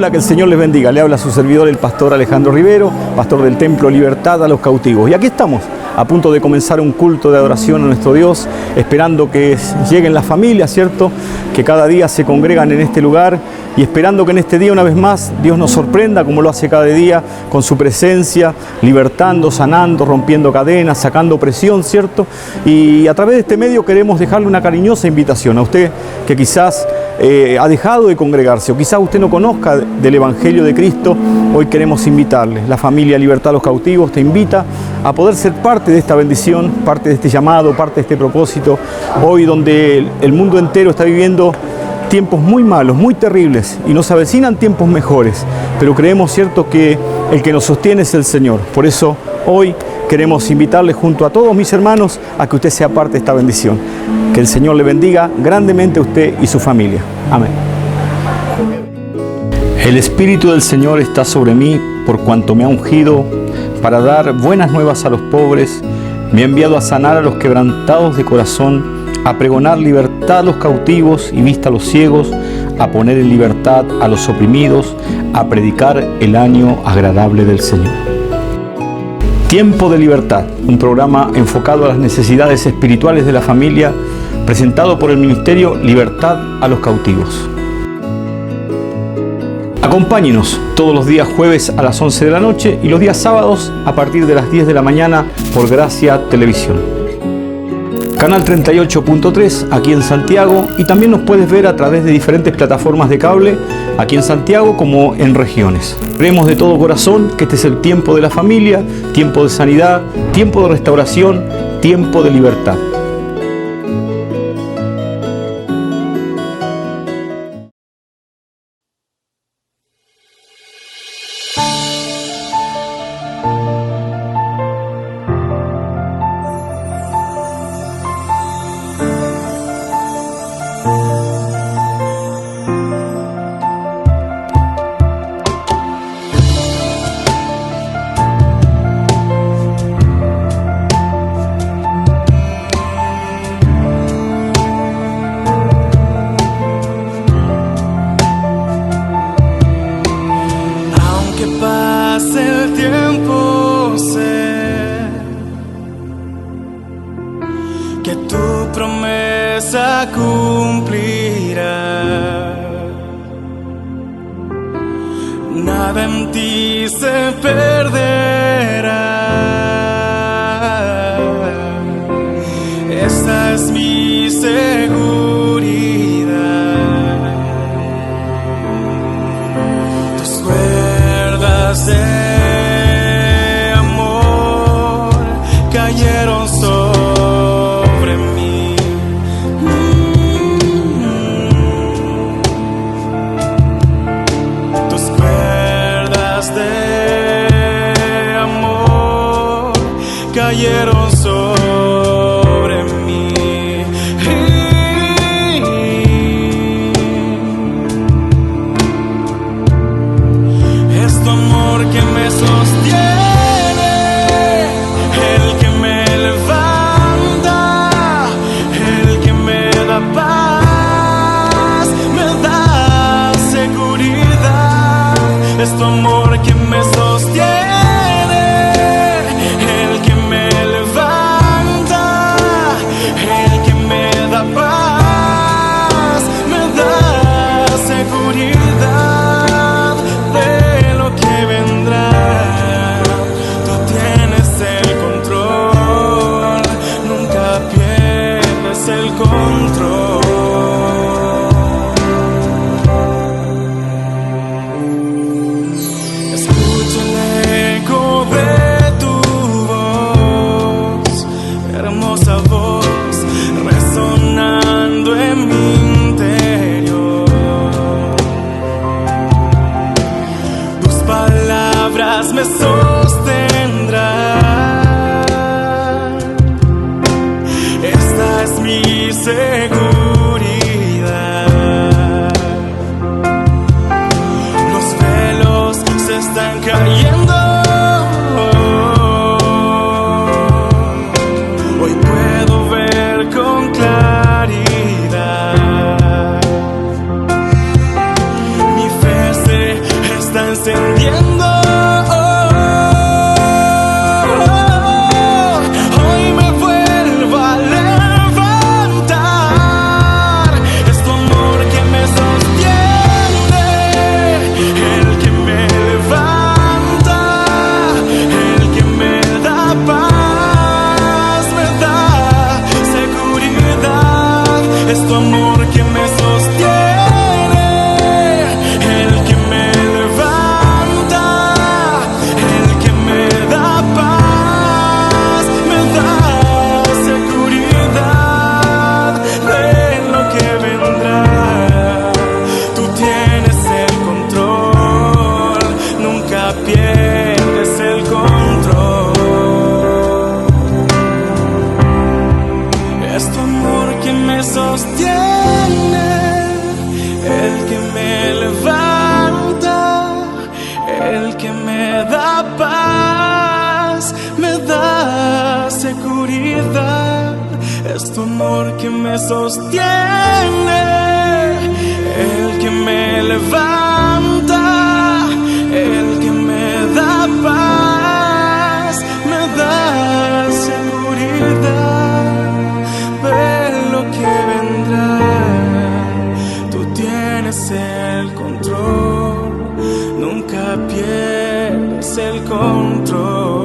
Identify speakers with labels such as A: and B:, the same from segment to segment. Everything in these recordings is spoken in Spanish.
A: Hola, que el Señor les bendiga. Le habla su servidor, el pastor Alejandro Rivero, pastor del Templo Libertad a los Cautivos. Y aquí estamos, a punto de comenzar un culto de adoración a nuestro Dios, esperando que lleguen las familias, ¿cierto? Que cada día se congregan en este lugar y esperando que en este día, una vez más, Dios nos sorprenda, como lo hace cada día, con su presencia, libertando, sanando, rompiendo cadenas, sacando presión, ¿cierto? Y a través de este medio queremos dejarle una cariñosa invitación a usted que quizás ha dejado de congregarse o quizás usted no conozca del Evangelio de Cristo. Hoy queremos invitarle. La familia Libertad a los Cautivos te invita a poder ser parte de esta bendición, parte de este llamado, parte de este propósito. Hoy donde el mundo entero está viviendo tiempos muy malos, muy terribles, y nos avecinan tiempos mejores, pero creemos, cierto, que el que nos sostiene es el Señor. Por eso hoy queremos invitarle junto a todos mis hermanos a que usted sea parte de esta bendición. Que el Señor le bendiga grandemente a usted y su familia. Amén. El Espíritu del Señor está sobre mí, por cuanto me ha ungido para dar buenas nuevas a los pobres, me ha enviado a sanar a los quebrantados de corazón, a pregonar libertad a los cautivos y vista a los ciegos, a poner en libertad a los oprimidos, a predicar el año agradable del Señor. Tiempo de Libertad, un programa enfocado a las necesidades espirituales de la familia, presentado por el Ministerio Libertad a los Cautivos. Acompáñenos todos los días jueves a las 11 de la noche y los días sábados a partir de las 10 de la mañana por Gracia Televisión. Canal 38.3 aquí en Santiago, y también nos puedes ver a través de diferentes plataformas de cable aquí en Santiago como en regiones. Creemos de todo corazón que este es el tiempo de la familia, tiempo de sanidad, tiempo de restauración, tiempo de libertad.
B: Nada en ti se perderá. Esta es mi seguridad. Tus cuerdas de amor cayeron sobre mí. Tus cuerdas de amor cayeron sobre mí. Es tu amor que me sostiene, el que me levanta, el que me da paz, me da seguridad. Es tu amor que me sostiene, el que me levanta, el que me da paz, me da seguridad de lo que vendrá. Tú tienes el control, nunca pierdes el control. Escucho el eco de tu voz, hermosa voz, resonando en mi interior. Tus palabras me sostendrán. Esta es mi seguridad. sostiene, el que me levanta, el que me da paz, me da seguridad. Es tu amor que me sostiene, el que me levanta, el que me da paz, me da seguridad. Ve lo que vendrá, tú tienes el control, nunca pierdes el control.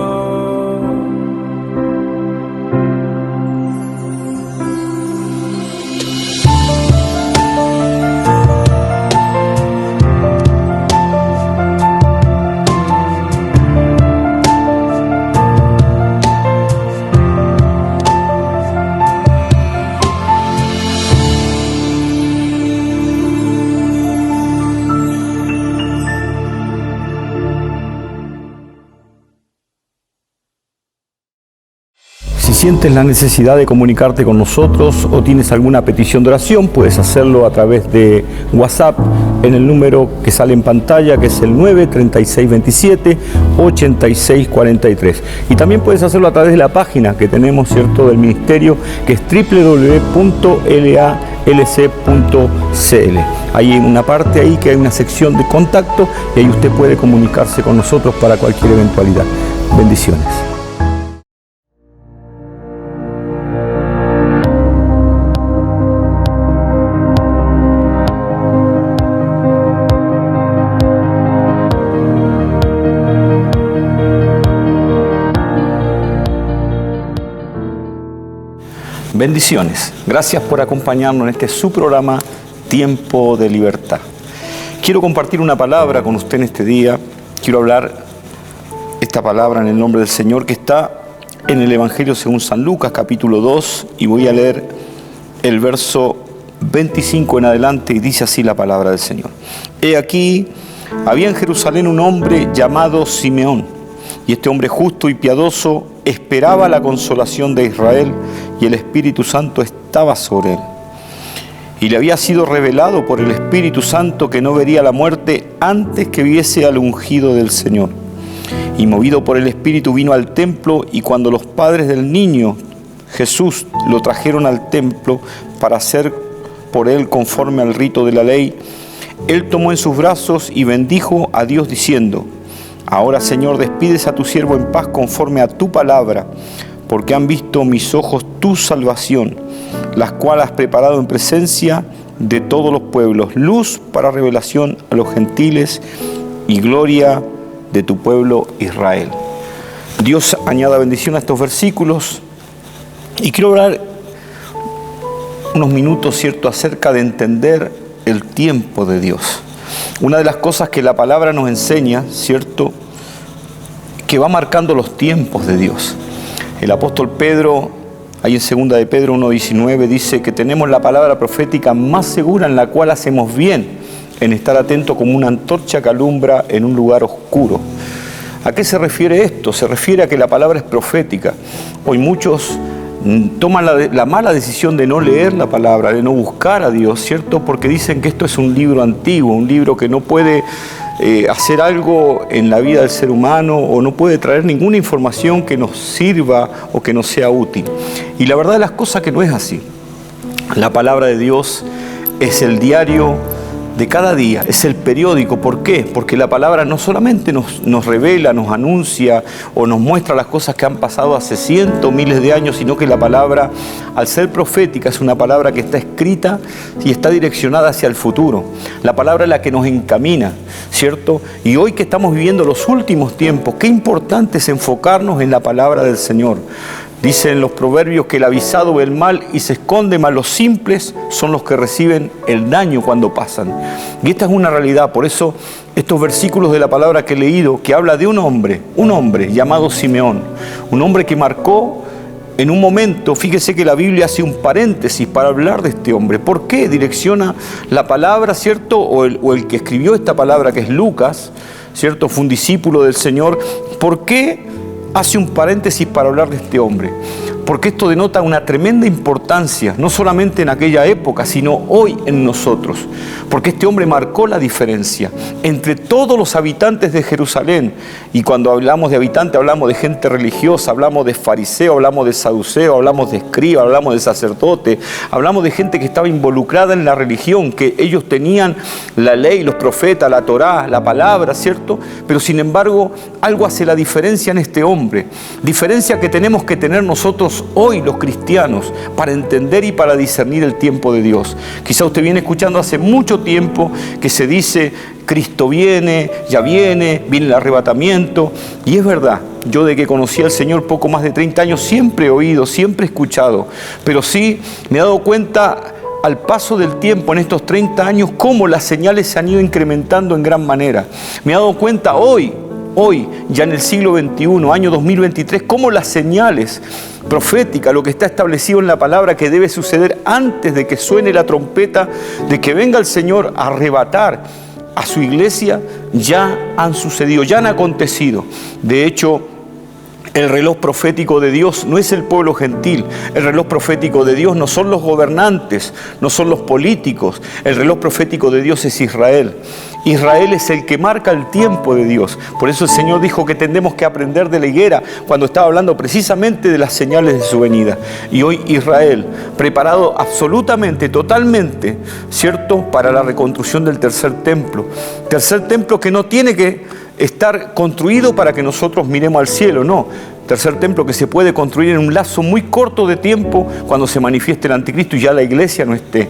A: Si sientes la necesidad de comunicarte con nosotros o tienes alguna petición de oración, puedes hacerlo a través de WhatsApp en el número que sale en pantalla, que es el 93627-8643. Y también puedes hacerlo a través de la página que tenemos, ¿cierto?, del ministerio, que es www.lalc.cl. Hay una parte ahí que hay una sección de contacto y ahí usted puede comunicarse con nosotros para cualquier eventualidad. Bendiciones. Bendiciones. Gracias por acompañarnos en este su programa Tiempo de Libertad. Quiero compartir una palabra con usted en este día. Quiero hablar esta palabra en el nombre del Señor que está en el Evangelio según San Lucas, capítulo 2, y voy a leer el verso 25 en adelante, y dice así la palabra del Señor. He aquí, había en Jerusalén un hombre llamado Simeón, y este hombre justo y piadoso esperaba la consolación de Israel, y el Espíritu Santo estaba sobre él. Y le había sido revelado por el Espíritu Santo que no vería la muerte antes que viese al ungido del Señor. Y movido por el Espíritu vino al templo, y cuando los padres del niño Jesús lo trajeron al templo para hacer por él conforme al rito de la ley, él tomó en sus brazos y bendijo a Dios diciendo: Ahora, Señor, despides a tu siervo en paz conforme a tu palabra, porque han visto mis ojos tu salvación, las cuales has preparado en presencia de todos los pueblos, luz para revelación a los gentiles y gloria de tu pueblo Israel. Dios añada bendición a estos versículos, y quiero hablar unos minutos, ¿cierto?, acerca de entender el tiempo de Dios. Una de las cosas que la palabra nos enseña, ¿cierto?, que va marcando los tiempos de Dios. El apóstol Pedro, ahí en 2 de Pedro 1:19, dice que tenemos la palabra profética más segura, en la cual hacemos bien en estar atento como una antorcha que alumbra en un lugar oscuro. ¿A qué se refiere esto? Se refiere a que la palabra es profética. Hoy muchos toman la mala decisión de no leer la palabra, de no buscar a Dios, ¿cierto? Porque dicen que esto es un libro antiguo, un libro que no puede hacer algo en la vida del ser humano, o no puede traer ninguna información que nos sirva o que nos sea útil. Y la verdad de las cosas que no es así. La palabra de Dios es el diario de cada día, es el periódico. ¿Por qué? Porque la palabra no solamente nos revela, nos anuncia o nos muestra las cosas que han pasado hace cientos, miles de años, sino que la palabra, al ser profética, es una palabra que está escrita y está direccionada hacia el futuro. La palabra es la que nos encamina, ¿cierto? Y hoy que estamos viviendo los últimos tiempos, qué importante es enfocarnos en la palabra del Señor. Dicen los proverbios que el avisado ve el mal y se esconde, mas los simples son los que reciben el daño cuando pasan. Y esta es una realidad. Por eso estos versículos de la palabra que he leído, que habla de un hombre llamado Simeón, un hombre que marcó en un momento, fíjese que la Biblia hace un paréntesis para hablar de este hombre. ¿Por qué direcciona la palabra, cierto? O el que escribió esta palabra, que es Lucas, cierto, fue un discípulo del Señor. ¿Por qué hace un paréntesis para hablar de este hombre? porque esto denota una tremenda importancia, no solamente en aquella época, sino hoy en nosotros, porque este hombre marcó la diferencia entre todos los habitantes de Jerusalén. Y cuando hablamos de habitantes, hablamos de gente religiosa, hablamos de fariseo, hablamos de saduceo, hablamos de escriba, hablamos de sacerdote, hablamos de gente que estaba involucrada en la religión, que ellos tenían la ley, los profetas, la Torá, la palabra, ¿cierto? Pero sin embargo, algo hace la diferencia en este hombre, diferencia que tenemos que tener nosotros hoy los cristianos para entender y para discernir el tiempo de Dios. Quizá usted viene escuchando hace mucho tiempo que se dice: Cristo viene, ya viene el arrebatamiento. Y es verdad, yo de que conocí al Señor poco más de 30 años siempre he oído, siempre he escuchado, pero sí me he dado cuenta al paso del tiempo en estos 30 años cómo las señales se han ido incrementando en gran manera. Me he dado cuenta hoy, ya en el siglo XXI, año 2023, cómo las señales proféticas, lo que está establecido en la palabra que debe suceder antes de que suene la trompeta, de que venga el Señor a arrebatar a su iglesia, ya han sucedido, ya han acontecido. De hecho, el reloj profético de Dios no es el pueblo gentil. El reloj profético de Dios no son los gobernantes, no son los políticos. El reloj profético de Dios es Israel. Israel es el que marca el tiempo de Dios. Por eso el Señor dijo que tenemos que aprender de la higuera cuando estaba hablando precisamente de las señales de su venida. Y hoy Israel, preparado absolutamente, totalmente, ¿cierto?, para la reconstrucción del tercer templo. Tercer templo que no tiene que estar construido para que nosotros miremos al cielo, no. Tercer templo que se puede construir en un lazo muy corto de tiempo cuando se manifieste el anticristo y ya la iglesia no esté.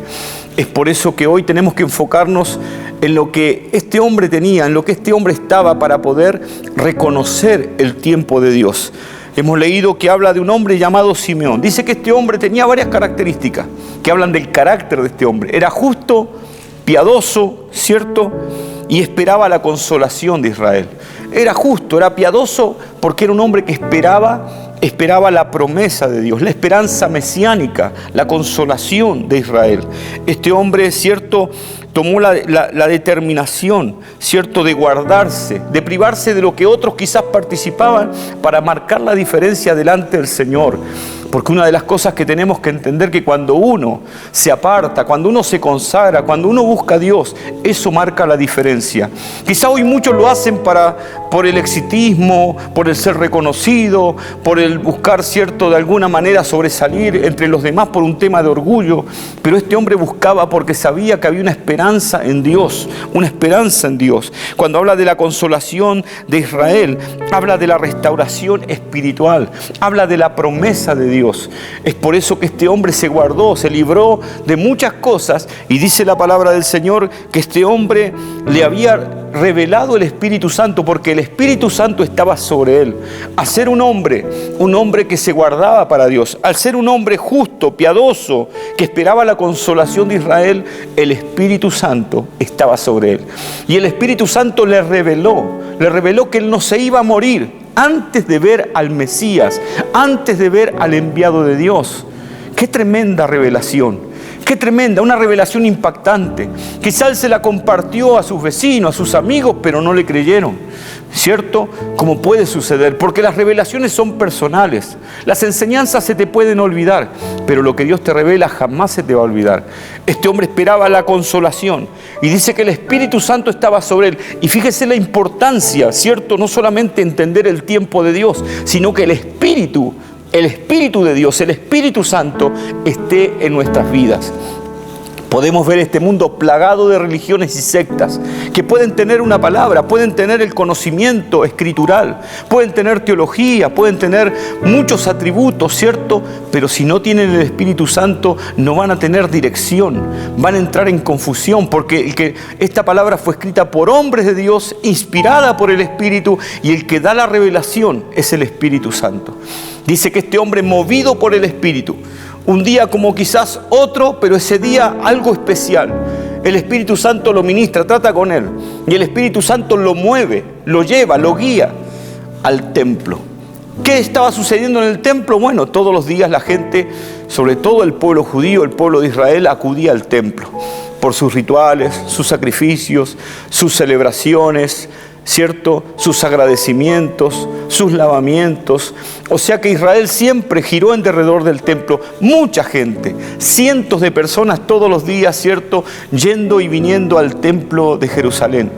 A: Es por eso que hoy tenemos que enfocarnos en lo que este hombre tenía, en lo que este hombre estaba para poder reconocer el tiempo de Dios. Hemos leído que habla de un hombre llamado Simeón. Dice que este hombre tenía varias características que hablan del carácter de este hombre. Era justo, piadoso, ¿cierto?, y esperaba la consolación de Israel. Era justo, era piadoso porque era un hombre que esperaba la promesa de Dios, la esperanza mesiánica, la consolación de Israel. Este hombre, ¿cierto?, tomó la determinación, ¿cierto?, de guardarse, de privarse de lo que otros quizás participaban para marcar la diferencia delante del Señor. Porque una de las cosas que tenemos que entender que cuando uno se aparta, cuando uno se consagra, cuando uno busca a Dios, eso marca la diferencia. Quizá hoy muchos lo hacen por el exitismo, por el ser reconocido, por el buscar, ¿cierto?, de alguna manera sobresalir entre los demás por un tema de orgullo. Pero este hombre buscaba porque sabía que había una esperanza en Dios, una esperanza en Dios. Cuando habla de la consolación de Israel, habla de la restauración espiritual, habla de la promesa de Dios. Es por eso que este hombre se guardó, se libró de muchas cosas, y dice la palabra del Señor que este hombre le había revelado el Espíritu Santo, porque el Espíritu Santo estaba sobre él. Al ser un hombre que se guardaba para Dios, al ser un hombre justo, piadoso, que esperaba la consolación de Israel, el Espíritu Santo estaba sobre él. Y el Espíritu Santo le reveló que él no se iba a morir antes de ver al Mesías, antes de ver al enviado de Dios. ¡Qué tremenda revelación! ¡Qué tremenda! Una revelación impactante. Quizá él se la compartió a sus vecinos, a sus amigos, pero no le creyeron, ¿cierto? Como puede suceder, porque las revelaciones son personales. Las enseñanzas se te pueden olvidar, pero lo que Dios te revela jamás se te va a olvidar. Este hombre esperaba la consolación y dice que el Espíritu Santo estaba sobre él. Y fíjese la importancia, ¿cierto? No solamente entender el tiempo de Dios, sino que el Espíritu de Dios, el Espíritu Santo esté en nuestras vidas. Podemos ver este mundo plagado de religiones y sectas que pueden tener una palabra, pueden tener el conocimiento escritural, pueden tener teología, pueden tener muchos atributos, ¿cierto? Pero si no tienen el Espíritu Santo, no van a tener dirección, van a entrar en confusión, porque esta palabra fue escrita por hombres de Dios, inspirada por el Espíritu, y el que da la revelación es el Espíritu Santo. Dice que este hombre, movido por el Espíritu, un día como quizás otro, pero ese día algo especial. El Espíritu Santo lo ministra, trata con él. Y el Espíritu Santo lo mueve, lo lleva, lo guía al templo. ¿Qué estaba sucediendo en el templo? Bueno, todos los días la gente, sobre todo el pueblo judío, el pueblo de Israel, acudía al templo por sus rituales, sus sacrificios, sus celebraciones, ¿cierto?, sus agradecimientos, sus lavamientos. O sea que Israel siempre giró en derredor del templo. Mucha gente, cientos de personas todos los días, ¿cierto?, yendo y viniendo al templo de Jerusalén.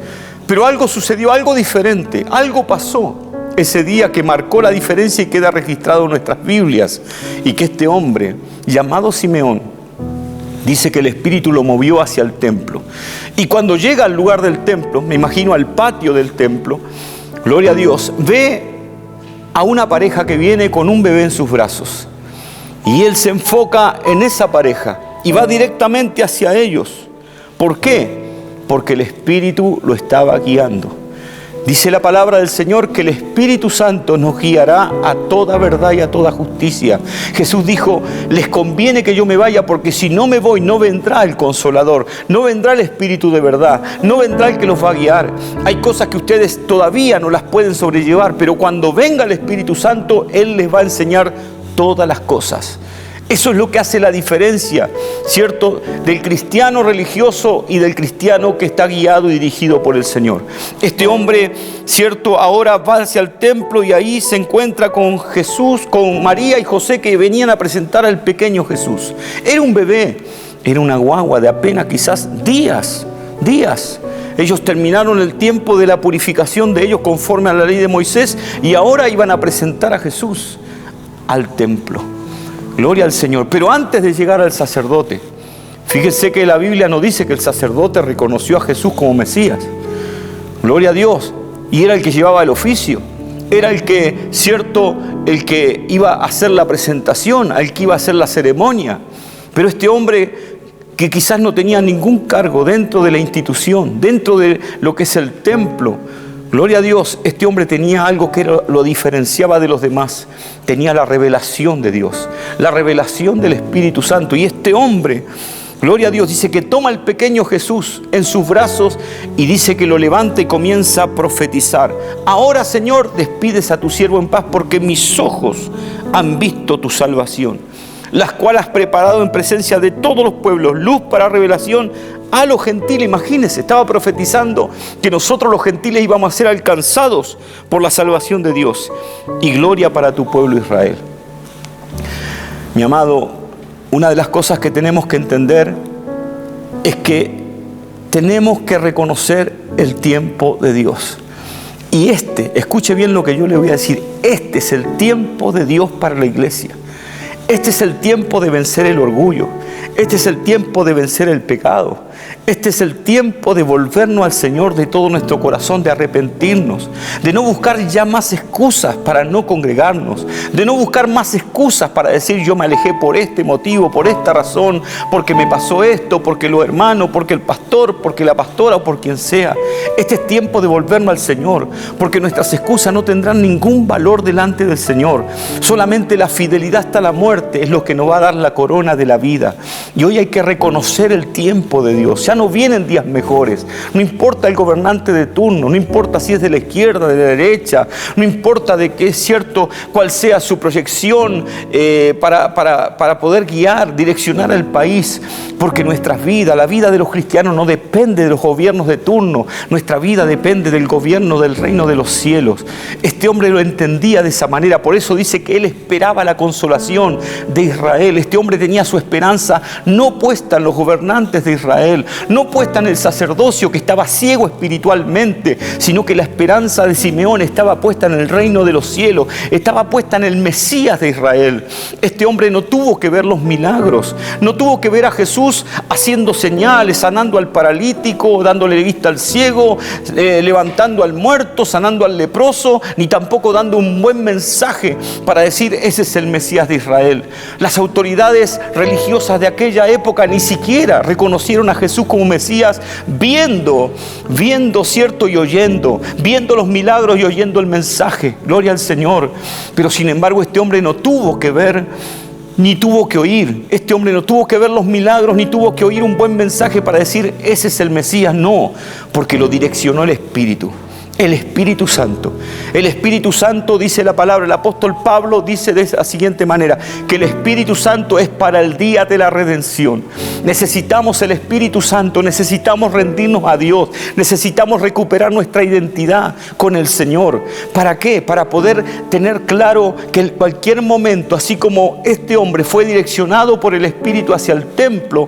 A: Pero algo sucedió, algo diferente, algo pasó ese día que marcó la diferencia y queda registrado en nuestras Biblias. Y que este hombre, llamado Simeón, dice que el Espíritu lo movió hacia el templo. Y cuando llega al lugar del templo, me imagino al patio del templo, gloria a Dios, ve a una pareja que viene con un bebé en sus brazos. Y él se enfoca en esa pareja y va directamente hacia ellos. ¿Por qué? Porque el Espíritu lo estaba guiando. Dice la palabra del Señor que el Espíritu Santo nos guiará a toda verdad y a toda justicia. Jesús dijo, les conviene que yo me vaya porque si no me voy no vendrá el Consolador, no vendrá el Espíritu de verdad, no vendrá el que los va a guiar. Hay cosas que ustedes todavía no las pueden sobrellevar, pero cuando venga el Espíritu Santo, Él les va a enseñar todas las cosas. Eso es lo que hace la diferencia, ¿cierto?, del cristiano religioso y del cristiano que está guiado y dirigido por el Señor. Este hombre, ¿cierto?, ahora va hacia el templo y ahí se encuentra con Jesús, con María y José, que venían a presentar al pequeño Jesús. Era un bebé, era una guagua de apenas quizás días. Ellos terminaron el tiempo de la purificación de ellos conforme a la ley de Moisés y ahora iban a presentar a Jesús al templo. Gloria al Señor. Pero antes de llegar al sacerdote, fíjense que la Biblia nos dice que el sacerdote reconoció a Jesús como Mesías. Gloria a Dios. Y era el que llevaba el oficio. Era el que, ¿cierto?, el que iba a hacer la presentación, el que iba a hacer la ceremonia. Pero este hombre que quizás no tenía ningún cargo dentro de la institución, dentro de lo que es el templo, gloria a Dios, este hombre tenía algo que lo diferenciaba de los demás. Tenía la revelación de Dios, la revelación del Espíritu Santo. Y este hombre, gloria a Dios, dice que toma al pequeño Jesús en sus brazos y dice que lo levanta y comienza a profetizar. Ahora, Señor, despides a tu siervo en paz porque mis ojos han visto tu salvación, las cuales has preparado en presencia de todos los pueblos, luz para revelación a los gentiles. Imagínense, estaba profetizando que nosotros los gentiles íbamos a ser alcanzados por la salvación de Dios. Y gloria para tu pueblo Israel. Mi amado, una de las cosas que tenemos que entender es que tenemos que reconocer el tiempo de Dios. Y escuche bien lo que yo le voy a decir, este es el tiempo de Dios para la iglesia. Este es el tiempo de vencer el orgullo. Este es el tiempo de vencer el pecado. Este es el tiempo de volvernos al Señor de todo nuestro corazón, de arrepentirnos, de no buscar ya más excusas para no congregarnos, de no buscar más excusas para decir yo me alejé por este motivo, por esta razón, porque me pasó esto, porque los hermanos, porque el pastor, porque la pastora o por quien sea. Este es tiempo de volvernos al Señor, porque nuestras excusas no tendrán ningún valor delante del Señor. Solamente la fidelidad hasta la muerte es lo que nos va a dar la corona de la vida. Y hoy hay que reconocer el tiempo de Dios. Ya no vienen días mejores. No importa el gobernante de turno, no importa si es de la izquierda, de la derecha, no importa de qué es cierto, cuál sea su proyección para poder guiar, direccionar al país. Porque nuestras vidas, la vida de los cristianos no depende de los gobiernos de turno. Nuestra vida depende del gobierno del reino de los cielos. Este hombre lo entendía de esa manera. Por eso dice que él esperaba la consolación de Israel. Este hombre tenía su esperanza no puesta en los gobernantes de Israel, no puesta en el sacerdocio que estaba ciego espiritualmente, sino que la esperanza de Simeón estaba puesta en el reino de los cielos, estaba puesta en el Mesías de Israel. Este hombre no tuvo que ver los milagros, no tuvo que ver a Jesús haciendo señales, sanando al paralítico, dándole vista al ciego, levantando al muerto, sanando al leproso, ni tampoco dando un buen mensaje para decir ese es el Mesías de Israel. Las autoridades religiosas de aquella época ni siquiera reconocieron a Jesús como Mesías, viendo, cierto, y oyendo, viendo los milagros y oyendo el mensaje. Gloria al Señor. Pero sin embargo este hombre no tuvo que ver ni tuvo que oír. Este hombre no tuvo que ver los milagros, ni tuvo que oír un buen mensaje para decir ese es el Mesías. No, porque lo direccionó el Espíritu. El Espíritu Santo. El Espíritu Santo, dice la palabra, el apóstol Pablo dice de la siguiente manera, que el Espíritu Santo es para el día de la redención. Necesitamos el Espíritu Santo, necesitamos rendirnos a Dios, necesitamos recuperar nuestra identidad con el Señor. ¿Para qué? Para poder tener claro que en cualquier momento, así como este hombre fue direccionado por el Espíritu hacia el templo,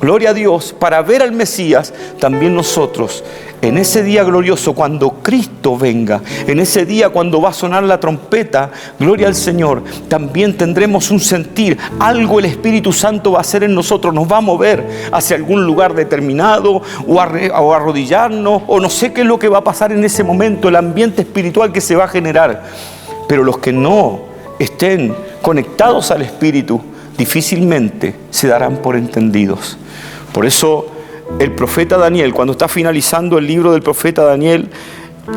A: gloria a Dios, para ver al Mesías, también nosotros, en ese día glorioso, cuando Cristo venga, en ese día cuando va a sonar la trompeta, gloria al Señor, también tendremos un sentir, algo el Espíritu Santo va a hacer en nosotros, nos va a mover hacia algún lugar determinado, o a arrodillarnos, o no sé qué es lo que va a pasar en ese momento, el ambiente espiritual que se va a generar. Pero los que no estén conectados al Espíritu, difícilmente se darán por entendidos. Por eso el profeta Daniel, cuando está finalizando el libro del profeta Daniel,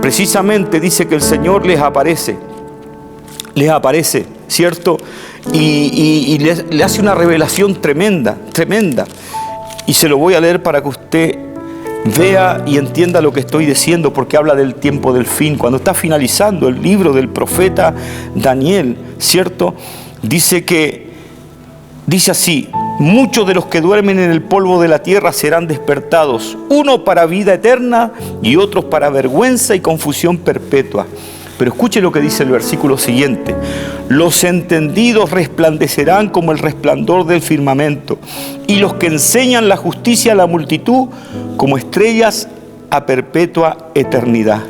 A: precisamente dice que el Señor les aparece, ¿cierto? Y le hace una revelación tremenda. Y se lo voy a leer para que usted vea y entienda lo que estoy diciendo, porque habla del tiempo del fin. Cuando está finalizando el libro del profeta Daniel, ¿cierto? Dice así: muchos de los que duermen en el polvo de la tierra serán despertados, uno para vida eterna y otros para vergüenza y confusión perpetua. Pero escuche lo que dice el versículo siguiente: los entendidos resplandecerán como el resplandor del firmamento, y los que enseñan la justicia a la multitud como estrellas a perpetua eternidad.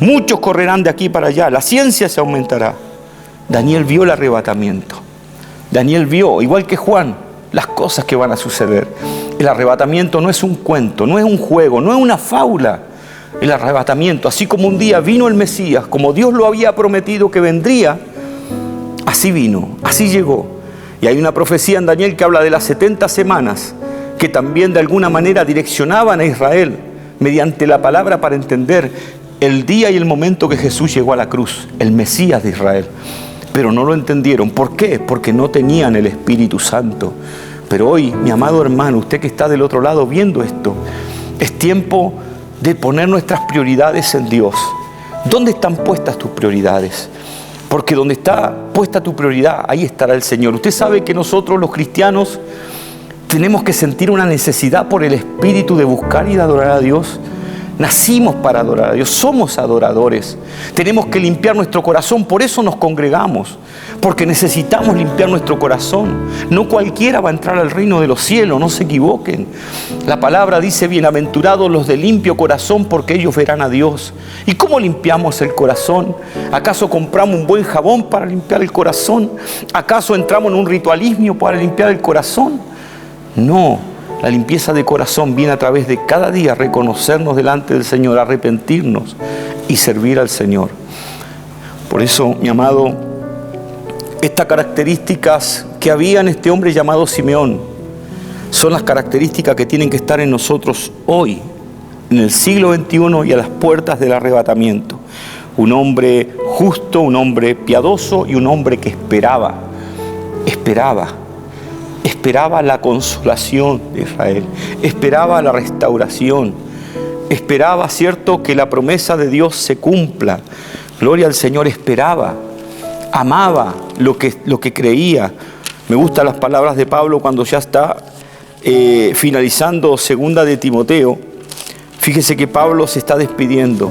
A: Muchos correrán de aquí para allá, la ciencia se aumentará. Daniel vio el arrebatamiento. Daniel vio, igual que Juan, las cosas que van a suceder. El arrebatamiento no es un cuento, no es un juego, no es una fábula. El arrebatamiento, así como un día vino el Mesías, como Dios lo había prometido que vendría, así vino, así llegó. Y hay una profecía en Daniel que habla de las 70 semanas, que también de alguna manera direccionaban a Israel mediante la palabra para entender el día y el momento que Jesús llegó a la cruz, el Mesías de Israel. Pero no lo entendieron. ¿Por qué? Porque no tenían el Espíritu Santo. Pero hoy, mi amado hermano, usted que está del otro lado viendo esto, es tiempo de poner nuestras prioridades en Dios. ¿Dónde están puestas tus prioridades? Porque donde está puesta tu prioridad, ahí estará el Señor. Usted sabe que nosotros los cristianos tenemos que sentir una necesidad por el Espíritu de buscar y de adorar a Dios. Nacimos para adorar a Dios, somos adoradores. Tenemos que limpiar nuestro corazón, por eso nos congregamos, porque necesitamos limpiar nuestro corazón. No cualquiera va a entrar al reino de los cielos, no se equivoquen. La palabra dice: bienaventurados los de limpio corazón, porque ellos verán a Dios. ¿Y cómo limpiamos el corazón? ¿Acaso compramos un buen jabón para limpiar el corazón? ¿Acaso entramos en un ritualismo para limpiar el corazón? No. La limpieza de corazón viene a través de cada día reconocernos delante del Señor, arrepentirnos y servir al Señor. Por eso, mi amado, estas características que había en este hombre llamado Simeón son las características que tienen que estar en nosotros hoy, en el siglo XXI y a las puertas del arrebatamiento. Un hombre justo, un hombre piadoso y un hombre que esperaba la consolación de Israel, esperaba la restauración, esperaba, ¿cierto?, que la promesa de Dios se cumpla. Gloria al Señor, esperaba, amaba lo que creía. Me gustan las palabras de Pablo cuando ya está finalizando segunda de Timoteo. Fíjese que Pablo se está despidiendo.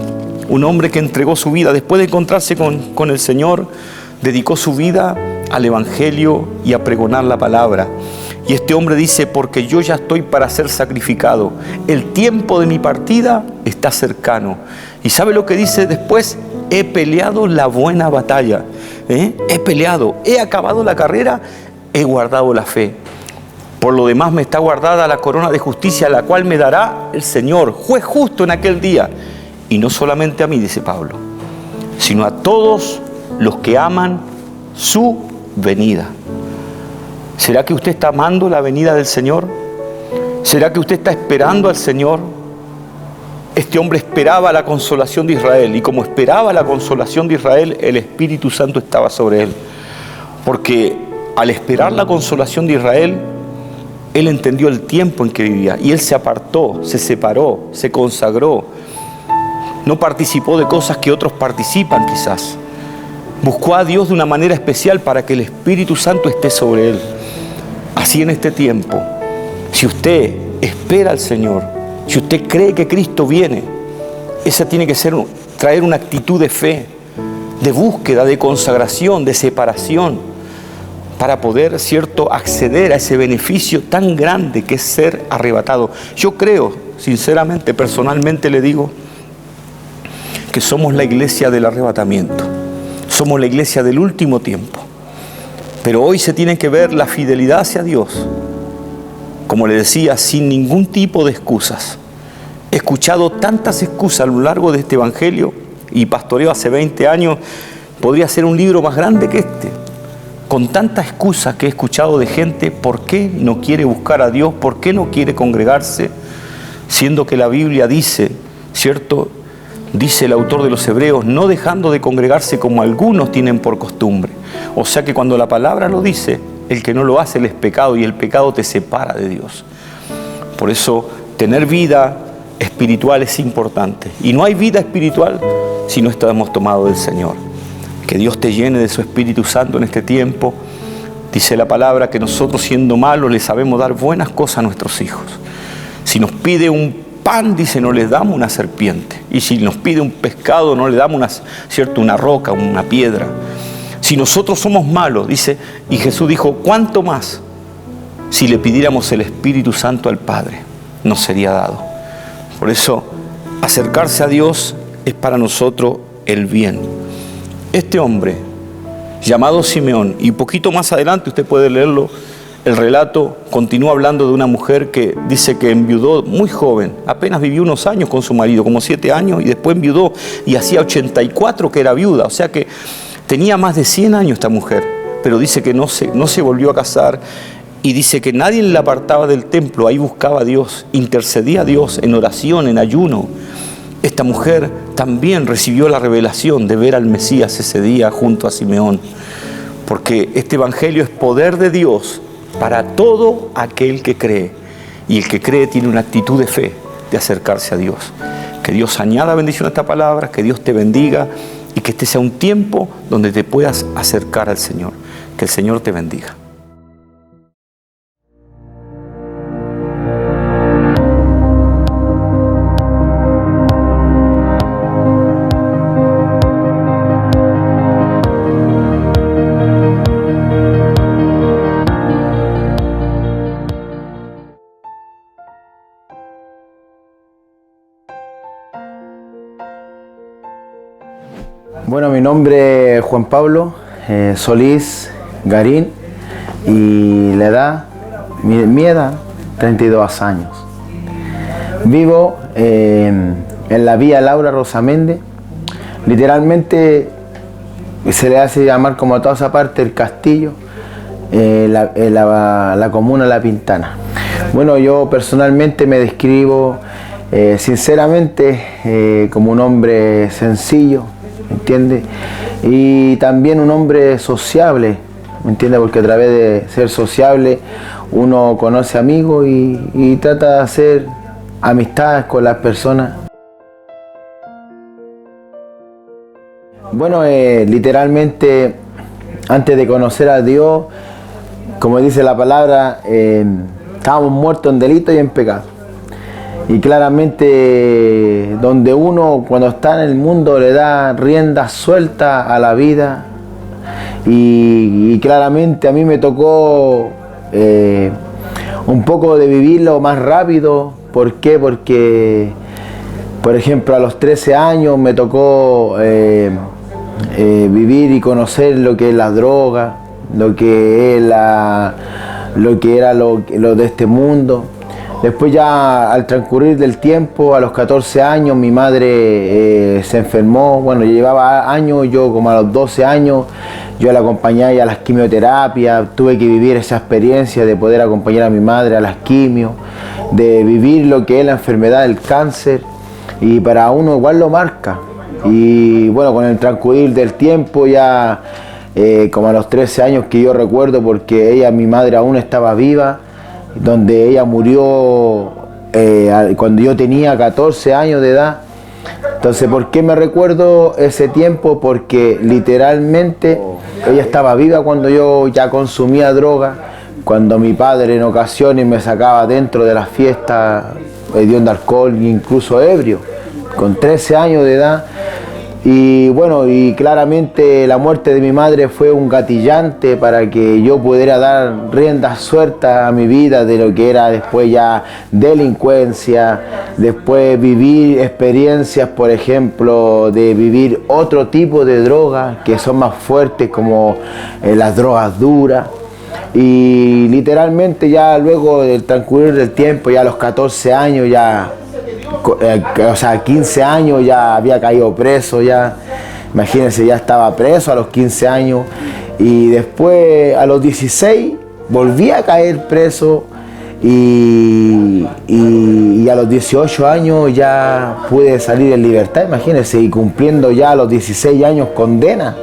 A: Un hombre que entregó su vida, después de encontrarse con el Señor, dedicó su vida al Evangelio y a pregonar la palabra. Y este hombre dice: porque yo ya estoy para ser sacrificado, el tiempo de mi partida está cercano. ¿Y sabe lo que dice después? He peleado la buena batalla, he peleado, he acabado la carrera, he guardado la fe. Por lo demás me está guardada la corona de justicia, la cual me dará el Señor, juez justo en aquel día. Y no solamente a mí, dice Pablo, sino a todos los que aman su venida. ¿Será que usted está amando la venida del Señor? ¿Será que usted está esperando al Señor? Este hombre esperaba la consolación de Israel, y como esperaba la consolación de Israel, el Espíritu Santo estaba sobre él. Porque al esperar la consolación de Israel, él entendió el tiempo en que vivía, y él se apartó, se separó, se consagró no participó de cosas que otros participan quizás. Buscó a Dios de una manera especial para que el Espíritu Santo esté sobre él. Así en este tiempo, si usted espera al Señor, si usted cree que Cristo viene, esa tiene que ser, traer una actitud de fe, de búsqueda, de consagración, de separación, para poder, ¿cierto?, acceder a ese beneficio tan grande que es ser arrebatado. Yo creo, sinceramente, personalmente le digo, que somos la iglesia del arrebatamiento. Somos la iglesia del último tiempo. Pero hoy se tiene que ver la fidelidad hacia Dios, como le decía, sin ningún tipo de excusas. He escuchado tantas excusas a lo largo de este evangelio y pastoreo hace 20 años, podría ser un libro más grande que este, con tantas excusas que he escuchado de gente, ¿por qué no quiere buscar a Dios? ¿Por qué no quiere congregarse? Siendo que la Biblia dice, ¿cierto?, dice el autor de los Hebreos, no dejando de congregarse como algunos tienen por costumbre. O sea que cuando la palabra lo dice, el que no lo hace le es pecado y el pecado te separa de Dios. Por eso tener vida espiritual es importante. Y no hay vida espiritual si no estamos tomados del Señor. Que Dios te llene de su Espíritu Santo en este tiempo. Dice la palabra que nosotros, siendo malos, le sabemos dar buenas cosas a nuestros hijos. Si nos pide un pan, dice, no les damos una serpiente. Y si nos pide un pescado, no le damos una roca, una piedra. Si nosotros somos malos, dice, y Jesús dijo, ¿cuánto más si le pidiéramos el Espíritu Santo al Padre? Nos sería dado. Por eso, acercarse a Dios es para nosotros el bien. Este hombre, llamado Simeón, y poquito más adelante usted puede leerlo, el relato continúa hablando de una mujer que dice que enviudó muy joven, apenas vivió unos años con su marido, como 7 años, y después enviudó y hacía 84 que era viuda, o sea que tenía más de 100 años esta mujer, pero dice que no se volvió a casar y dice que nadie la apartaba del templo, ahí buscaba a Dios, intercedía a Dios en oración, en ayuno. Esta mujer también recibió la revelación de ver al Mesías ese día junto a Simeón, porque este evangelio es poder de Dios para todo aquel que cree, y el que cree tiene una actitud de fe, de acercarse a Dios. Que Dios añada bendición a esta palabra, que Dios te bendiga y que este sea un tiempo donde te puedas acercar al Señor. Que el Señor te bendiga.
C: Bueno, mi nombre es Juan Pablo Solís Garín y la edad, mi edad, 32 años. Vivo en la vía Laura Rosamendi, literalmente se le hace llamar como a toda esa parte el castillo, la comuna La Pintana. Bueno, yo personalmente me describo sinceramente como un hombre sencillo, ¿me entiende? Y también un hombre sociable, ¿me entiende? Porque a través de ser sociable uno conoce amigos y trata de hacer amistades con las personas. Bueno, literalmente antes de conocer a Dios, como dice la palabra, estábamos muertos en delito y en pecado. Y claramente donde uno cuando está en el mundo le da rienda suelta a la vida y claramente a mí me tocó un poco de vivirlo más rápido. ¿Por qué? Porque por ejemplo a los 13 años me tocó vivir y conocer lo que es la droga, lo que es lo que era lo de este mundo. Después ya al transcurrir del tiempo, a los 14 años, mi madre se enfermó. Bueno, llevaba años, yo como a los 12 años, yo la acompañé a las quimioterapias. Tuve que vivir esa experiencia de poder acompañar a mi madre a las quimios, de vivir lo que es la enfermedad del cáncer. Y para uno igual lo marca. Y bueno, con el transcurrir del tiempo ya, como a los 13 años que yo recuerdo, porque mi madre aún estaba viva, donde ella murió cuando yo tenía 14 años de edad. Entonces, ¿por qué me recuerdo ese tiempo? Porque literalmente ella estaba viva cuando yo ya consumía droga, cuando mi padre en ocasiones me sacaba dentro de las fiestas hediondo alcohol, incluso ebrio, con 13 años de edad. Y bueno, y claramente la muerte de mi madre fue un gatillante para que yo pudiera dar rienda suelta a mi vida de lo que era después ya delincuencia, después vivir experiencias, por ejemplo, de vivir otro tipo de drogas que son más fuertes, como las drogas duras. Y literalmente ya luego del transcurrir del tiempo, ya a los 14 años, ya o sea, 15 años ya había caído preso, ya, imagínense, ya estaba preso a los 15 años, y después a los 16 volví a caer preso, y a los 18 años ya pude salir en libertad, imagínense, y cumpliendo ya a los 16 años condena.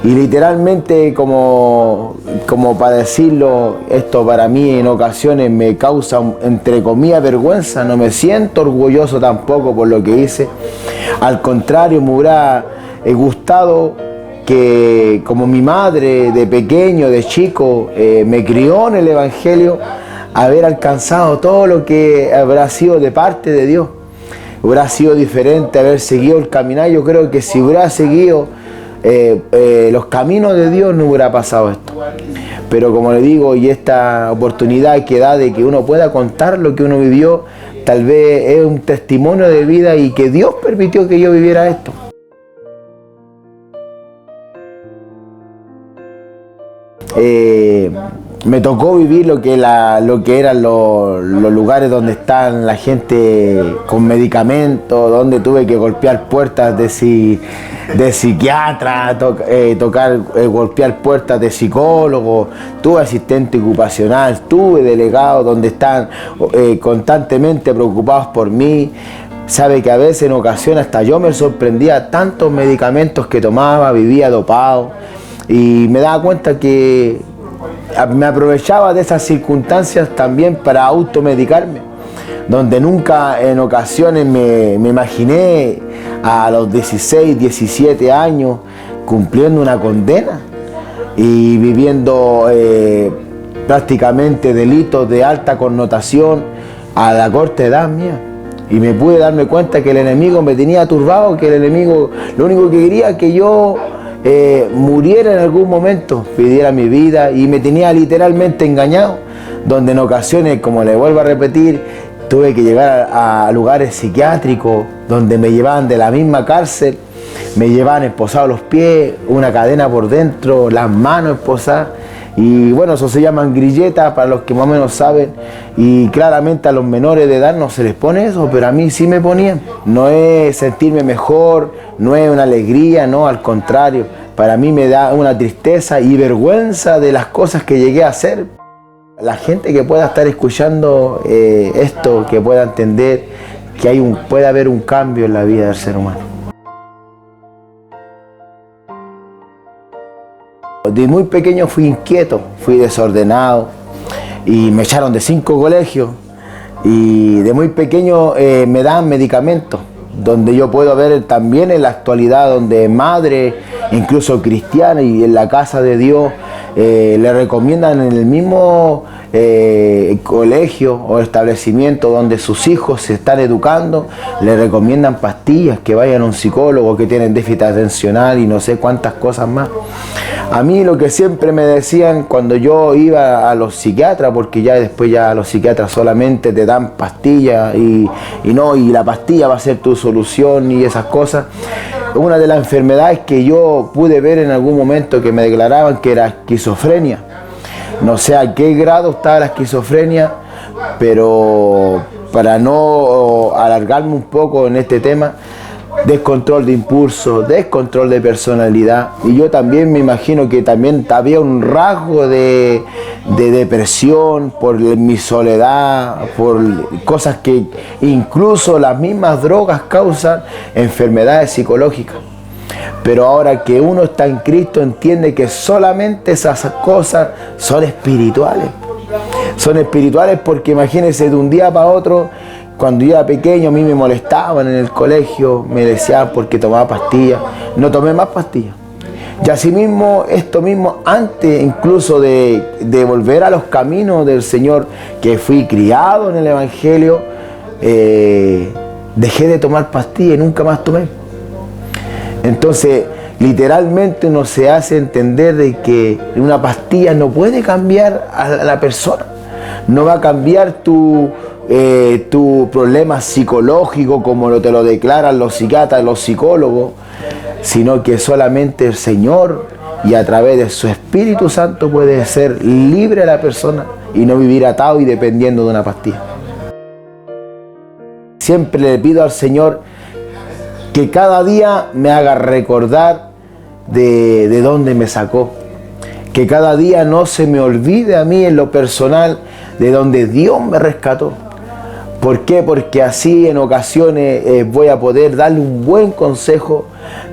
C: Y literalmente, como para decirlo, esto para mí en ocasiones me causa, entre comillas, vergüenza. No me siento orgulloso tampoco por lo que hice. Al contrario, me hubiera gustado que, como mi madre de pequeño, de chico, me crió en el Evangelio, haber alcanzado todo lo que habrá sido de parte de Dios. Hubiera sido diferente haber seguido el caminar. Yo creo que si hubiera seguido los caminos de Dios, no hubiera pasado esto. Pero como le digo, y esta oportunidad que da de que uno pueda contar lo que uno vivió, tal vez es un testimonio de vida y que Dios permitió que yo viviera esto. Me tocó vivir lo que eran los lugares donde están la gente con medicamentos, donde tuve que golpear puertas de psiquiatra, golpear puertas de psicólogos, tuve asistente ocupacional, tuve delegados donde están constantemente preocupados por mí. Sabe que a veces, en ocasiones, hasta yo me sorprendía tantos medicamentos que tomaba, vivía dopado, y me daba cuenta que me aprovechaba de esas circunstancias también para automedicarme, donde nunca en ocasiones me imaginé a los 16, 17 años cumpliendo una condena y viviendo prácticamente delitos de alta connotación a la corta edad mía. Y me pude darme cuenta que el enemigo me tenía turbado, que el enemigo lo único que quería es que yo muriera en algún momento, pidiera mi vida, y me tenía literalmente engañado, donde en ocasiones, como le vuelvo a repetir, tuve que llegar a lugares psiquiátricos donde me llevaban de la misma cárcel, me llevaban esposados los pies, una cadena por dentro, las manos esposadas, y bueno, eso se llaman grilletas para los que más o menos saben, y claramente a los menores de edad no se les pone eso, pero a mí sí me ponían. No es sentirme mejor, no es una alegría, no, al contrario, para mí me da una tristeza y vergüenza de las cosas que llegué a hacer. La gente que pueda estar escuchando esto, que pueda entender que puede haber un cambio en la vida del ser humano. De muy pequeño fui inquieto, fui desordenado y me echaron de 5 colegios, y de muy pequeño me dan medicamentos, donde yo puedo ver también en la actualidad donde madre, incluso cristiana y en la casa de Dios, le recomiendan en el mismo colegio o establecimiento donde sus hijos se están educando, le recomiendan pastillas, que vayan a un psicólogo, que tienen déficit atencional y no sé cuántas cosas más. A mí lo que siempre me decían cuando yo iba a los psiquiatras, porque ya después ya los psiquiatras solamente te dan pastillas y la pastilla va a ser tu solución y esas cosas. Una de las enfermedades que yo pude ver en algún momento que me declaraban que era esquizofrenia. No sé a qué grado estaba la esquizofrenia, pero para no alargarme un poco en este tema, descontrol de impulso, descontrol de personalidad, y yo también me imagino que también había un rasgo de depresión por mi soledad, por cosas que incluso las mismas drogas causan enfermedades psicológicas. Pero ahora que uno está en Cristo, entiende que solamente esas cosas son espirituales. Son espirituales porque imagínense, de un día para otro, Cuando yo era pequeño a mí me molestaban en el colegio, me decían porque tomaba pastillas. No tomé más pastillas. Y asimismo, esto mismo, antes incluso de volver a los caminos del Señor, que fui criado en el Evangelio, dejé de tomar pastillas y nunca más tomé. Entonces, literalmente uno se hace entender de que una pastilla no puede cambiar a la persona. No va a cambiar tu problema psicológico como te lo declaran los psiquiatras, los psicólogos, sino que solamente el Señor y a través de su Espíritu Santo puede ser libre a la persona y no vivir atado y dependiendo de una pastilla. Siempre le pido al Señor que cada día me haga recordar de dónde me sacó, que cada día no se me olvide a mí en lo personal de donde Dios me rescató. ¿Por qué? Porque así en ocasiones voy a poder darle un buen consejo,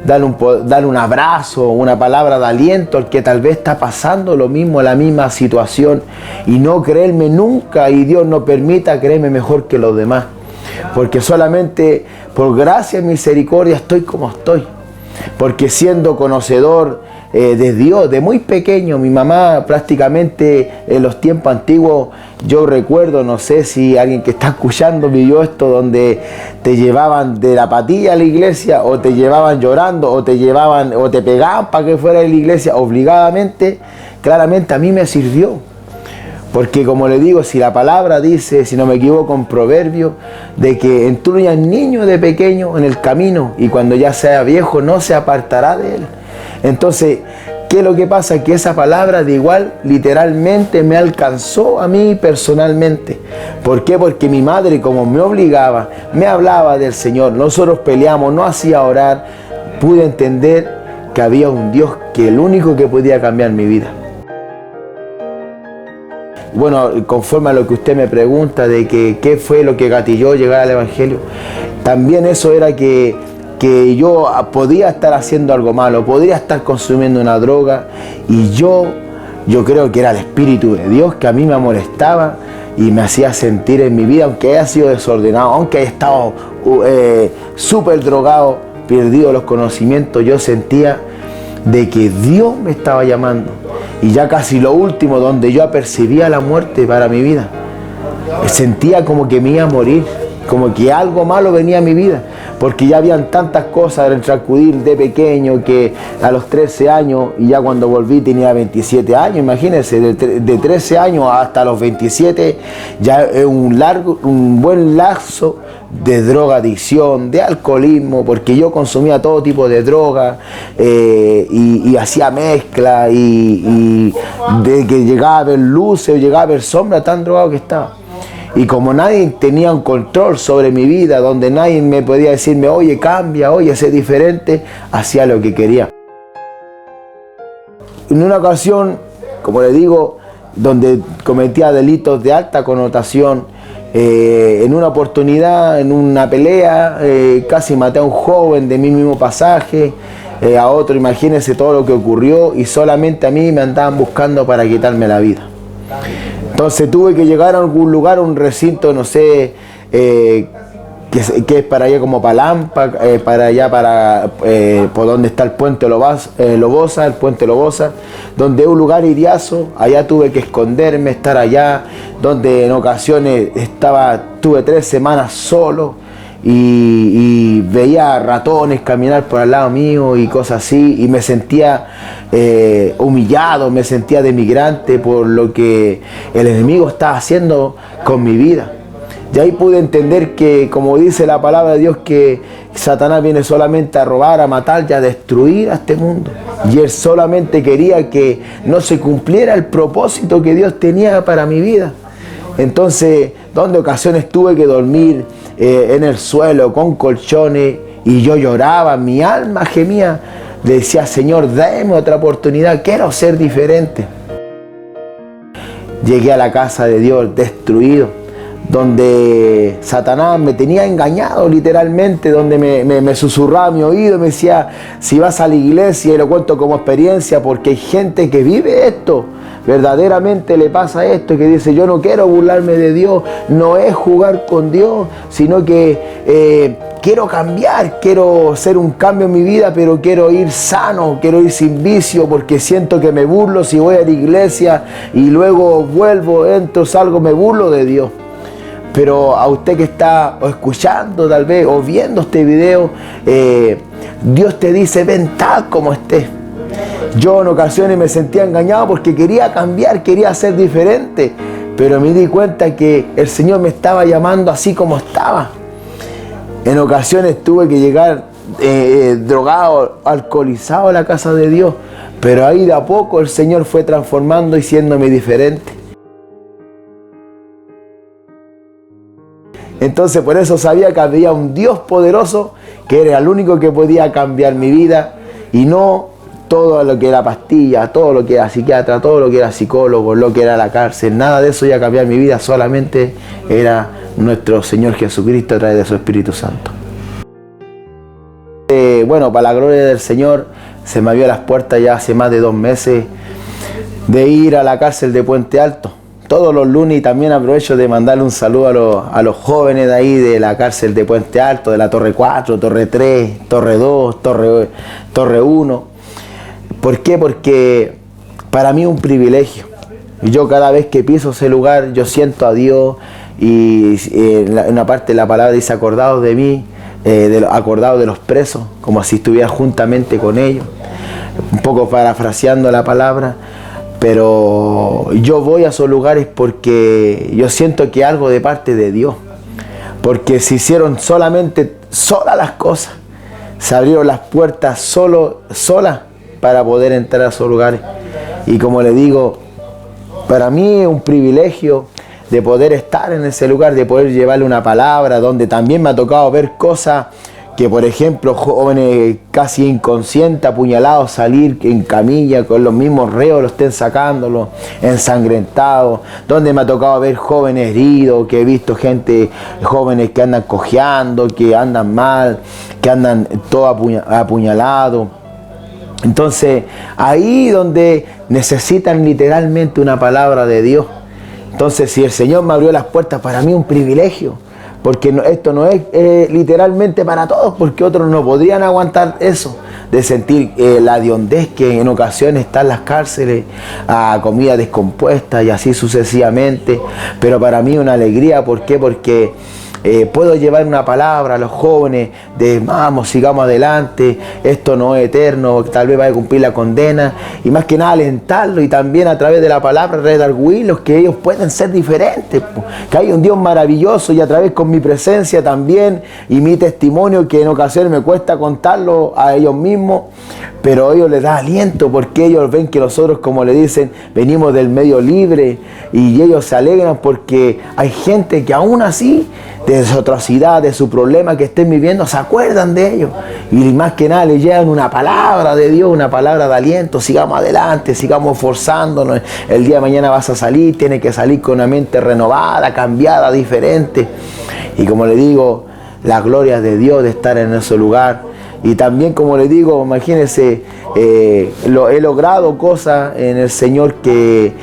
C: darle un abrazo, una palabra de aliento al que tal vez está pasando lo mismo, la misma situación, y no creerme nunca, y Dios no permita creerme mejor que los demás. Porque solamente por gracia y misericordia estoy como estoy. Porque siendo conocedor de Dios, de muy pequeño, mi mamá prácticamente en los tiempos antiguos, yo recuerdo, no sé si alguien que está escuchando vivió esto, donde te llevaban de la patilla a la iglesia, o te llevaban llorando, o te pegaban para que fuera a la iglesia obligadamente. Claramente a mí me sirvió. Porque como le digo, si la palabra dice, si no me equivoco en Proverbios, de que instruye al niño de pequeño en el camino y cuando ya sea viejo no se apartará de él. Entonces, ¿qué es lo que pasa? Que esa palabra de igual literalmente me alcanzó a mí personalmente. ¿Por qué? Porque mi madre, como me obligaba, me hablaba del Señor, nosotros peleamos, no hacía orar, pude entender que había un Dios que el único que podía cambiar mi vida. Bueno, conforme a lo que usted me pregunta de que qué fue lo que gatilló llegar al Evangelio, también eso era que yo podía estar haciendo algo malo, podría estar consumiendo una droga, y yo creo que era el Espíritu de Dios que a mí me molestaba y me hacía sentir en mi vida, aunque haya sido desordenado, aunque haya estado súper drogado, perdido los conocimientos, yo sentía de que Dios me estaba llamando. Y ya casi lo último, donde yo apercibía la muerte para mi vida, sentía como que me iba a morir, como que algo malo venía a mi vida, porque ya habían tantas cosas en el transcurrir de pequeño, que a los 13 años, y ya cuando volví tenía 27 años, imagínense, de 13 años hasta los 27, ya es un buen lapso de drogadicción, de alcoholismo, porque yo consumía todo tipo de droga, y hacía mezcla, y de que llegaba a ver luces o llegaba a ver sombras, tan drogado que estaba. Y como nadie tenía un control sobre mi vida, donde nadie me podía decirme, oye, cambia, oye, sé diferente, hacía lo que quería. En una ocasión, como le digo, donde cometía delitos de alta connotación, en una oportunidad, en una pelea, casi maté a un joven de mi mismo pasaje, a otro, imagínense todo lo que ocurrió, y solamente a mí me andaban buscando para quitarme la vida. Entonces tuve que llegar a algún lugar, un recinto, no sé, que es para allá como Palampa, para allá por donde está el puente Lobosa, el puente Lobosa, donde es un lugar iriazo. Allá tuve que esconderme, estar allá, donde en ocasiones tuve 3 semanas solo, y veía ratones caminar por al lado mío y cosas así, y me sentía humillado, me sentía de migrante por lo que el enemigo estaba haciendo con mi vida. Y ahí pude entender que, como dice la palabra de Dios, que Satanás viene solamente a robar, a matar y a destruir a este mundo. Y él solamente quería que no se cumpliera el propósito que Dios tenía para mi vida. Entonces, donde ocasiones tuve que dormir en el suelo con colchones, y yo lloraba, mi alma gemía, le decía, Señor, dame otra oportunidad, quiero ser diferente. Llegué a la casa de Dios destruido, donde Satanás me tenía engañado literalmente, donde me susurraba a mi oído, me decía, si vas a la iglesia, y lo cuento como experiencia, porque hay gente que vive esto, verdaderamente le pasa esto, que dice, yo no quiero burlarme de Dios, no es jugar con Dios, sino que quiero cambiar, quiero hacer un cambio en mi vida, pero quiero ir sano, quiero ir sin vicio, porque siento que me burlo si voy a la iglesia y luego vuelvo, entro, salgo, me burlo de Dios. Pero a usted que está escuchando tal vez o viendo este video, Dios te dice, ven tal como estés. Yo en ocasiones me sentía engañado porque quería cambiar, quería ser diferente, pero me di cuenta que el Señor me estaba llamando así como estaba. En ocasiones tuve que llegar drogado, alcoholizado a la casa de Dios, pero ahí de a poco el Señor fue transformando y haciéndome diferente. Entonces por eso sabía que había un Dios poderoso que era el único que podía cambiar mi vida, y no todo lo que era pastilla, todo lo que era psiquiatra, todo lo que era psicólogo, lo que era la cárcel, nada de eso iba a cambiar mi vida, solamente era nuestro Señor Jesucristo a través de su Espíritu Santo. Bueno, para la gloria del Señor, se me abrió las puertas ya hace más de 2 meses de ir a la cárcel de Puente Alto. Todos los lunes, y también aprovecho de mandarle un saludo a los jóvenes de ahí, de la cárcel de Puente Alto, de la Torre 4, Torre 3, Torre 2, Torre 1. ¿Por qué? Porque para mí es un privilegio. Yo cada vez que piso ese lugar, yo siento a Dios, y en una parte de la palabra dice, acordados de mí, acordados de los presos, como si estuviera juntamente con ellos. Un poco parafraseando la palabra. Pero yo voy a esos lugares porque yo siento que algo de parte de Dios, porque se hicieron solas las cosas, se abrieron las puertas solas para poder entrar a esos lugares. Y como le digo, para mí es un privilegio de poder estar en ese lugar, de poder llevarle una palabra, donde también me ha tocado ver cosas que, por ejemplo, jóvenes casi inconscientes, apuñalados, salir en camilla con los mismos reos, lo estén sacándolo, ensangrentados, donde me ha tocado ver jóvenes heridos, que he visto jóvenes que andan cojeando, que andan mal, que andan todos apuñalados. Entonces, ahí donde necesitan literalmente una palabra de Dios. Entonces, si el Señor me abrió las puertas, para mí es un privilegio. Porque esto no es literalmente para todos, porque otros no podrían aguantar eso, de sentir la hediondez que en ocasiones está en las cárceles, a comida descompuesta y así sucesivamente. Pero para mí una alegría, ¿por qué? Porque puedo llevar una palabra a los jóvenes de vamos, sigamos adelante, esto no es eterno, tal vez vaya a cumplir la condena, y más que nada alentarlos, y también a través de la palabra redarguirlos, que ellos pueden ser diferentes, que hay un Dios maravilloso, y a través con mi presencia también y mi testimonio, que en ocasiones me cuesta contarlo a ellos mismos, pero a ellos les da aliento, porque ellos ven que nosotros, como le dicen, venimos del medio libre, y ellos se alegran porque hay gente que aún así, de su atrocidad, de su problema que estén viviendo, se acuerdan de ellos, y más que nada les llevan una palabra de Dios, una palabra de aliento. Sigamos adelante, sigamos esforzándonos, el día de mañana vas a salir, tienes que salir con una mente renovada, cambiada, diferente. Y como le digo, la gloria de Dios de estar en ese lugar. Y también, como le digo, imagínense, he logrado cosas en el Señor que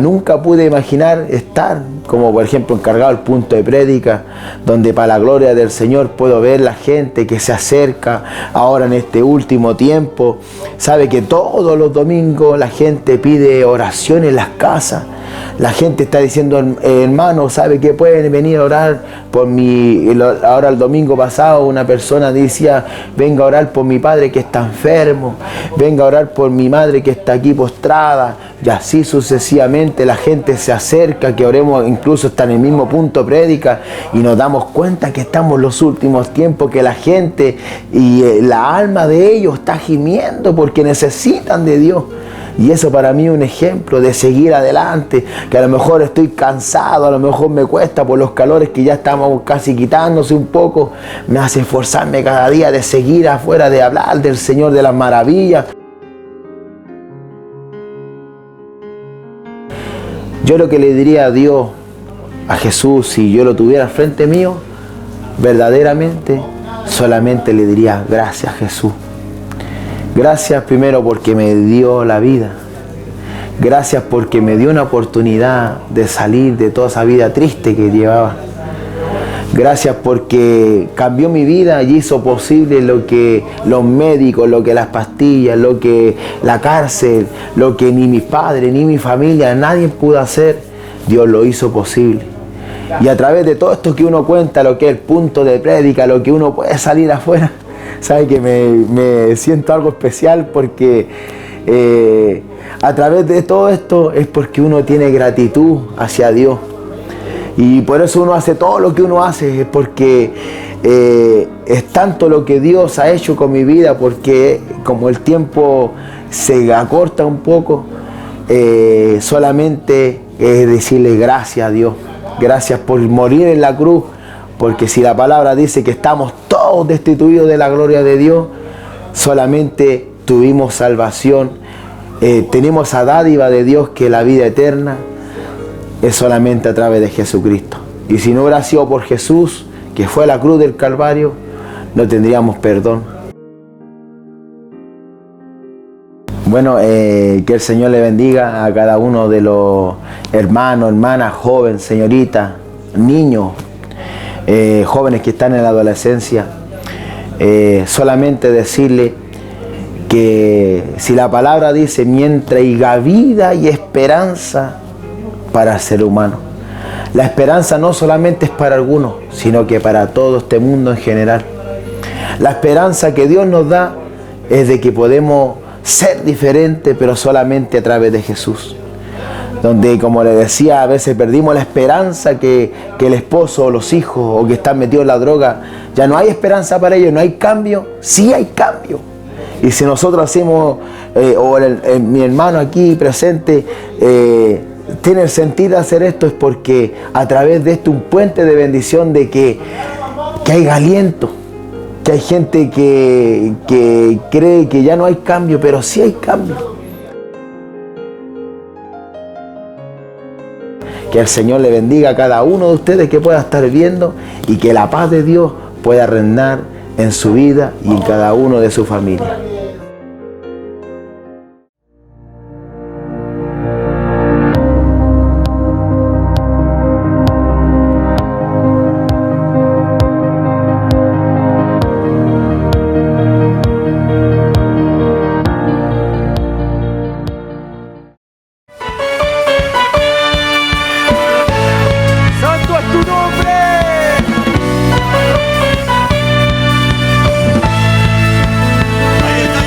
C: nunca pude imaginar estar, como por ejemplo encargado del punto de prédica, donde para la gloria del Señor puedo ver la gente que se acerca ahora en este último tiempo. Sabe que todos los domingos la gente pide oración en las casas. La gente está diciendo, hermano, ¿sabe que pueden venir a orar por mí? Ahora el domingo pasado una persona decía, venga a orar por mi padre que está enfermo, venga a orar por mi madre que está aquí postrada, y así sucesivamente la gente se acerca, que oremos, incluso está en el mismo punto prédica, y nos damos cuenta que estamos en los últimos tiempos, que la gente y la alma de ellos está gimiendo porque necesitan de Dios. Y eso para mí es un ejemplo de seguir adelante, que a lo mejor estoy cansado, a lo mejor me cuesta por los calores que ya estamos casi quitándose un poco, me hace esforzarme cada día de seguir afuera, de hablar del Señor de las maravillas. Yo lo que le diría a Dios, a Jesús, si yo lo tuviera al frente mío, verdaderamente solamente le diría: gracias, Jesús. Gracias primero porque me dio la vida. Gracias porque me dio una oportunidad de salir de toda esa vida triste que llevaba. Gracias porque cambió mi vida y hizo posible lo que los médicos, lo que las pastillas, lo que la cárcel, lo que ni mis padres, ni mi familia, nadie pudo hacer. Dios lo hizo posible. Y a través de todo esto que uno cuenta, lo que es el punto de prédica, lo que uno puede salir afuera, sabe que me siento algo especial porque a través de todo esto es porque uno tiene gratitud hacia Dios. Y por eso uno hace todo lo que uno hace, es porque es tanto lo que Dios ha hecho con mi vida, porque como el tiempo se acorta un poco, solamente es decirle gracias a Dios. Gracias por morir en la cruz, porque si la palabra dice que estamos todos destituidos de la gloria de Dios, solamente tuvimos salvación, tenemos esa dádiva de Dios que es la vida eterna, es solamente a través de Jesucristo. Y si no hubiera sido por Jesús, que fue a la cruz del Calvario, no tendríamos perdón. Bueno, que el Señor le bendiga a cada uno de los hermanos, hermanas, jóvenes, señoritas, niños, jóvenes que están en la adolescencia. Solamente decirle que si la palabra dice: mientras haya vida y esperanza para el ser humano. La esperanza no solamente es para algunos, sino que para todo este mundo en general. La esperanza que Dios nos da es de que podemos ser diferentes, pero solamente a través de Jesús. Donde, como le decía, a veces perdimos la esperanza que el esposo o los hijos o que están metidos en la droga, ya no hay esperanza para ellos, no hay cambio. Sí hay cambio. Y si nosotros hacemos, mi hermano aquí presente, tiene el sentido de hacer esto, es porque a través de esto un puente de bendición de que hay aliento, que hay gente que cree que ya no hay cambio, pero sí hay cambio. Que el Señor le bendiga a cada uno de ustedes que pueda estar viendo y que la paz de Dios pueda reinar en su vida y en cada uno de su familia.
B: Ahí está.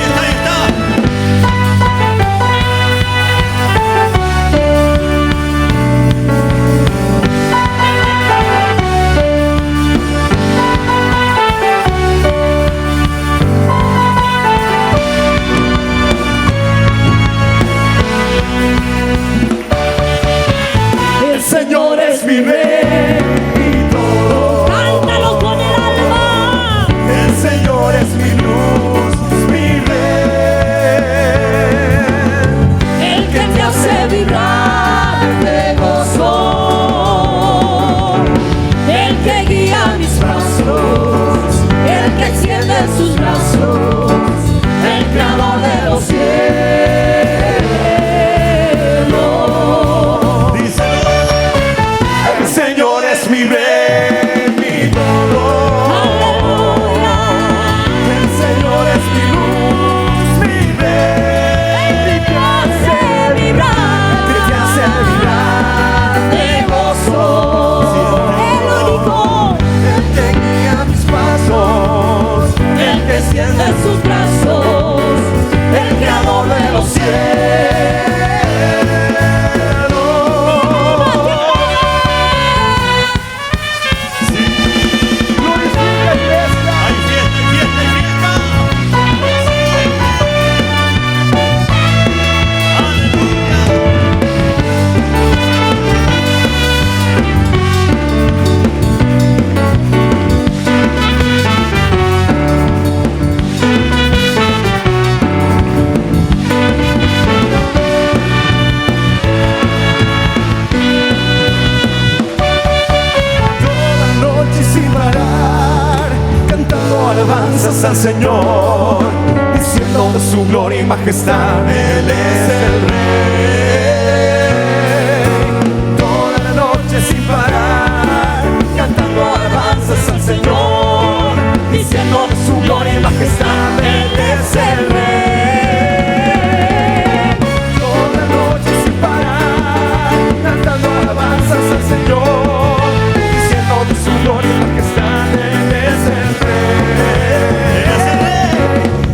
B: alabanzas al Señor, diciendo de su gloria y majestad, Él es el Rey. Toda la noche sin parar, cantando alabanzas al Señor, diciendo de su gloria y majestad, Él es el Rey. Toda la noche sin parar, cantando alabanzas al Señor, diciendo de su gloria y majestad, Él es el Rey.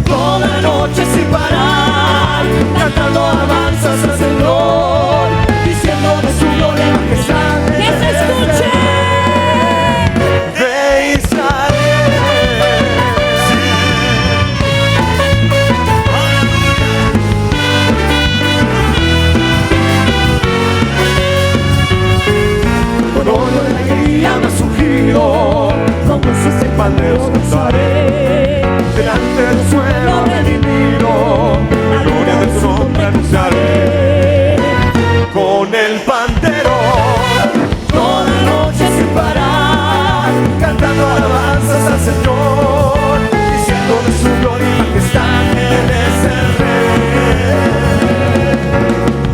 B: Toda la noche sin parar, cantando alabanzas al Señor, diciendo de su gloria y majestad, Él es el Rey de Israel. Con oro de alegría me ha surgido, con voces y panderos danzaré, delante del suelo redimido, la gloria de su nombre anunciaré. Con el pandero, toda la noche sin parar, cantando alabanzas al Señor, diciendo de su gloria y majestad, Él es el Rey.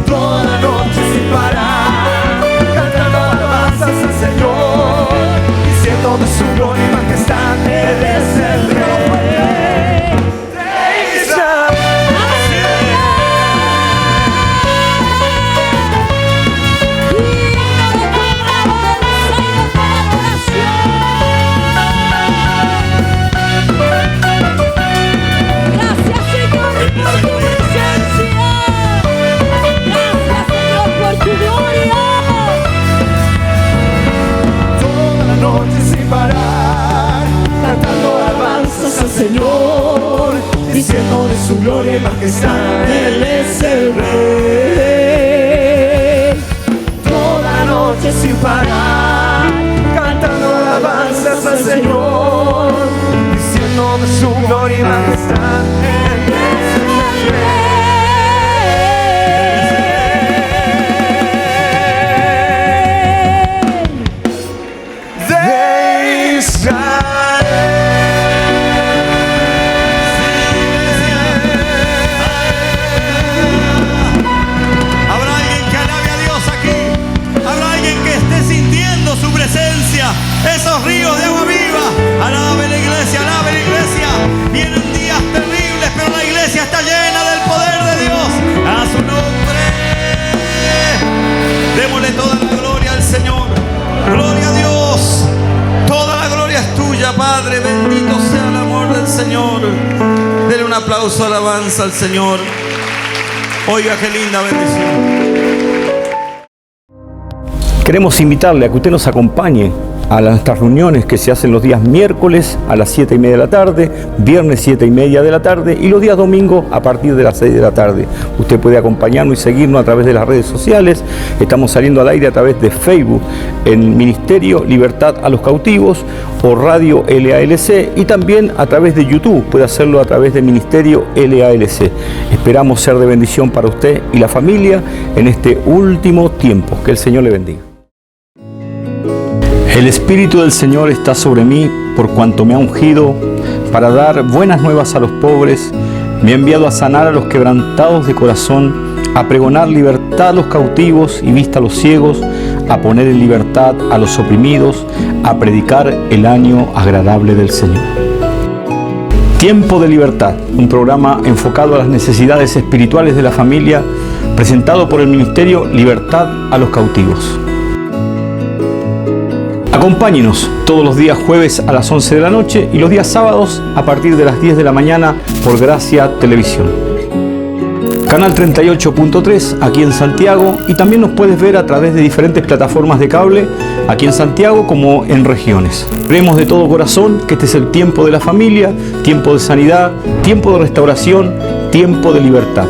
B: Toda la noche sin parar, cantando alabanzas al Señor, diciendo de su gloria y majestad, Él es el Rey de Israel.
D: Gracias, Señor, por tu presencia. Gracias, Señor, por tu gloria.
B: Toda la noche sin parar, cantando alabanzas al Señor, diciendo de su gloria y majestad, Él es el Rey. Toda la noche sin parar, cantando alabanzas al Señor, diciendo de su gloria y majestad, Él es el Rey de Israel.
E: Habrá alguien que alabe a Dios aquí. Habrá alguien que esté sintiendo su presencia, esos ríos de agua viva. Alabe la iglesia, alabe la iglesia. Vienen días terribles, pero la iglesia está llena del poder de Dios. A su nombre. Démosle toda la gloria al Señor. Gloria a Dios. Toda la gloria es tuya, Padre. Bendito sea el amor del Señor. Denle un aplauso, alabanza al Señor. Oiga, qué linda bendición.
A: Queremos invitarle a que usted nos acompañe a nuestras reuniones que se hacen los días miércoles a las 7:30 de la tarde, viernes 7:30 de la tarde y los días domingos a partir de las 6 de la tarde. Usted puede acompañarnos y seguirnos a través de las redes sociales. Estamos saliendo al aire a través de Facebook en Ministerio Libertad a los Cautivos o Radio LALC, y también a través de YouTube. Puede hacerlo a través de Ministerio LALC. Esperamos ser de bendición para usted y la familia en este último tiempo. Que el Señor le bendiga. El Espíritu del Señor está sobre mí, por cuanto me ha ungido para dar buenas nuevas a los pobres, me ha enviado a sanar a los quebrantados de corazón, a pregonar libertad a los cautivos y vista a los ciegos, a poner en libertad a los oprimidos, a predicar el año agradable del Señor. Tiempo de Libertad, un programa enfocado a las necesidades espirituales de la familia, presentado por el Ministerio Libertad a los Cautivos. Acompáñenos todos los días jueves a las 11 de la noche y los días sábados a partir de las 10 de la mañana por Gracia Televisión. Canal 38.3 aquí en Santiago, y también nos puedes ver a través de diferentes plataformas de cable aquí en Santiago como en regiones. Creemos de todo corazón que este es el tiempo de la familia, tiempo de sanidad, tiempo de restauración, tiempo de libertad.